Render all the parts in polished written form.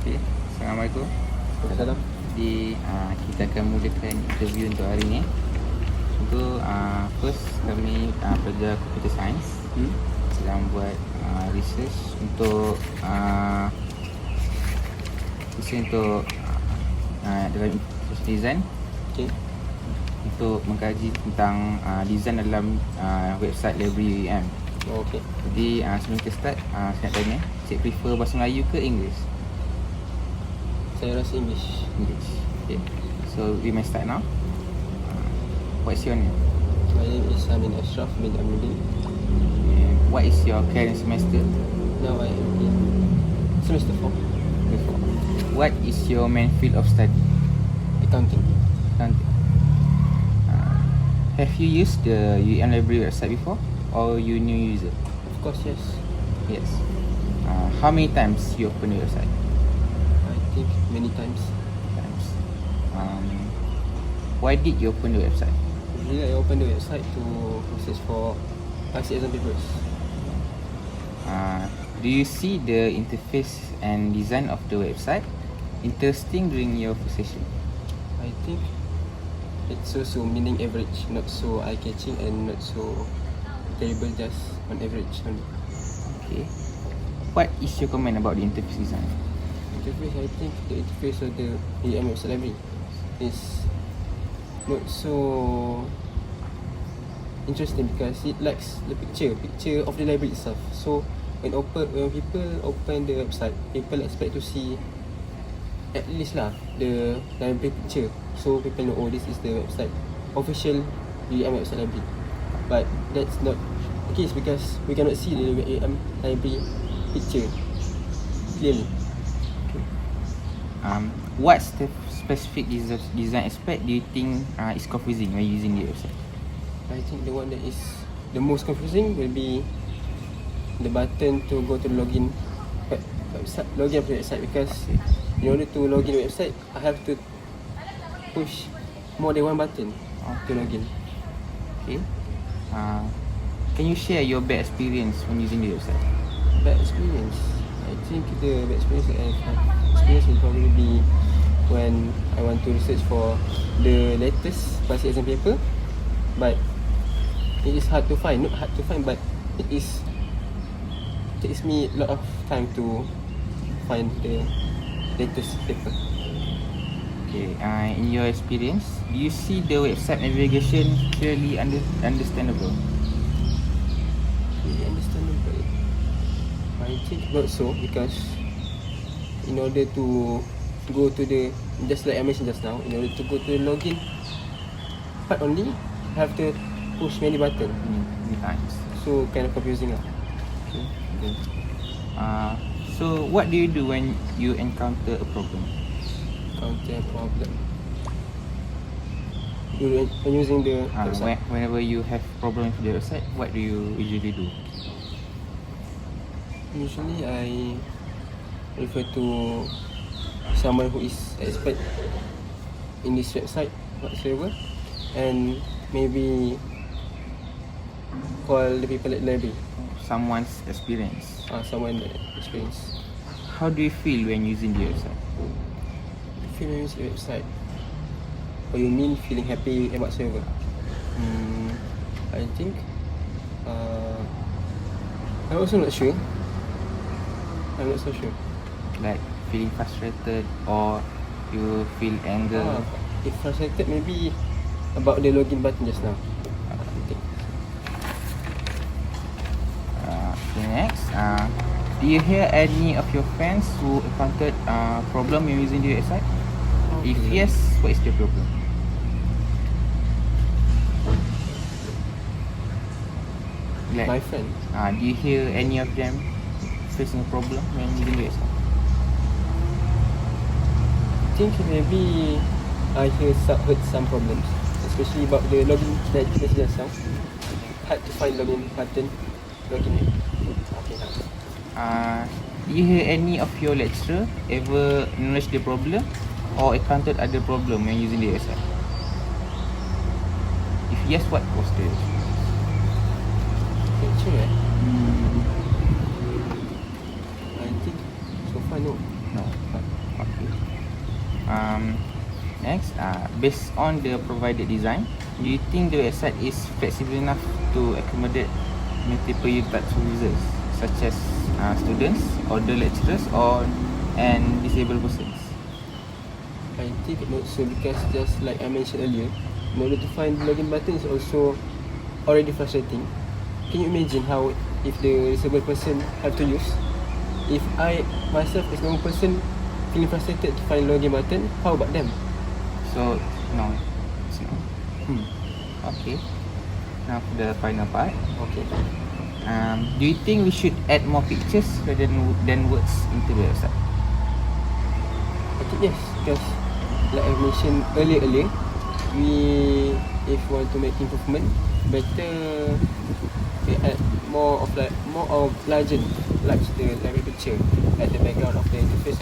Okay, Assalamualaikum. Salam. Jadi kita akan mulakan interview untuk hari ni. Untuk first kami pelajar computer science sedang buat research untuk dalam design. Okay. Untuk mengkaji tentang design dalam website library UUM. Okay. Jadi sebelum kita start, saya nak tanya, cik prefer bahasa Melayu ke English? Saya rasa English. English. Okay. So we may start now. What's your name? My name is Asyraf bin Aminuddin. And what is your current semester? Now I am in semester 4. What is your main field of study? Accounting. Accounting. Have you used the UUM library website before, or you new user? Of course, yes. Yes. How many times you open the website? I think many times. Why did you open the website? Usually I open the website to search for IC exam papers. Do you see the interface and design of the website interesting during your session? I think it's also meaning average, not so eye-catching and not so terrible, just on average only. Okay. What is your comment about the interface design? Interface, I think the interface of the UUM website library is not so interesting because it lacks the picture of the library itself. So when people open the website, people expect to see at least the library picture, so people know, oh, this is the website, official UUM website library. But that's not the case because we cannot see the UUM library picture clearly. What's the specific design aspect do you think is confusing when using the website? I think the one that is the most confusing will be the button to go to the login website, login of the website, because in order to login the website, I have to push more than one button to login. Okay. Can you share your bad experience when using the website? Bad experience. I think the bad experience that I have experienced will probably be when I want to research for the latest past exam paper, but it is hard to find. Not hard to find, but it takes me a lot of time to find the latest paper. Okay. In your experience, do you see the website navigation clearly understandable? Really understandable? I think not so, because in order to go to the, just like I mentioned just now, in order to go to the login part only, I have to push many buttons. Many times. So kind of confusing lah. Okay. So what do you do when you encounter a problem? Encounter a problem. When using the website. Whenever you have problem with the website, what do you usually do? Usually I refer to someone who is expert in this website whatsoever, and maybe call the people at the library. Someone's experience. Someone that experience. How do you feel when using the website? Feel when using the website? Or you mean feeling happy and whatsoever? I think I'm also not sure. I'm not so sure. Like feeling frustrated or you feel anger? If frustrated, maybe about the login button just now. Okay, next. Do you hear any of your friends who encountered problem when using the website? If yes, what is the problem? Like, my friend. Do you hear any of them facing a problem when using the website? I think maybe I heard some problems, especially about the login that just now. Hard to find login button. Login. Okay. Do you hear any of your lecturer ever acknowledge the problem or encountered other problem when using the website? If yes, what was the lecturer? I think so far no. No. Next, based on the provided design, do you think the website is flexible enough to accommodate multiple types of users, such as students, older lecturers, and disabled persons? I think not so, because just like I mentioned earlier, in order to find the login button is also already frustrating. Can you imagine how if the disabled person have to use? If I myself as a normal person feeling frustrated to find login button, how about them? So, no, it's no. Okay. Now for the final part. Okay. Do you think we should add more pictures rather than words into the website? I think yes, because like I mentioned earlier, if want to make improvement, better we add more of legend, like the library picture at the background of the interface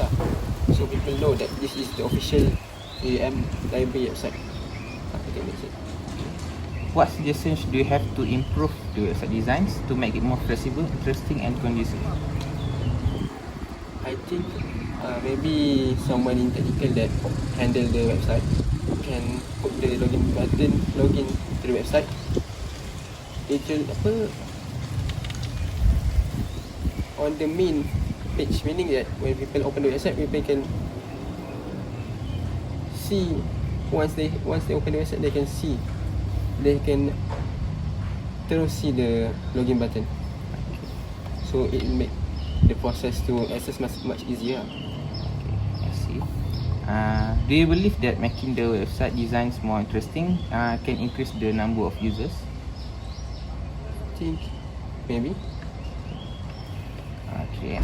so people know that this is the official UUM library website. I think that's it. What suggestions do you have to improve the website designs to make it more flexible, interesting, and conducive? I think maybe someone in technical that handle the website can put the login button, login to the website. It will on the main page, meaning that when people open the website, people can see once they open the website, they can terus see the login button. So it will make the process to access much easier. Okay, I see. Do you believe that making the website designs more interesting can increase the number of users? I think maybe. Okay,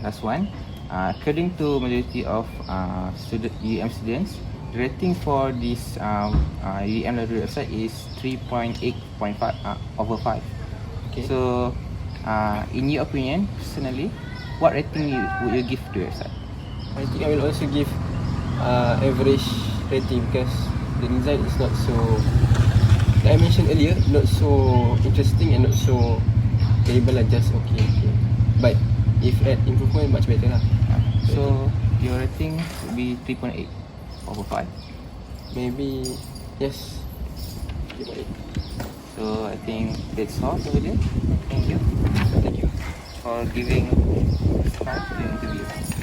last one. According to majority of UUM students, the rating for this UUM library website is 3.8.5 over 5. Okay. So, in your opinion, personally, what rating would you give to the website? I think I will also give average rating, because the design is not so, like I mentioned earlier, not so interesting and not so terrible, just okay. But if add improvement, much better lah. So your rating would be 3.8 over 5. Maybe yes. 3.8. So I think that's all over there. Thank you Thank you. for giving time to the interview.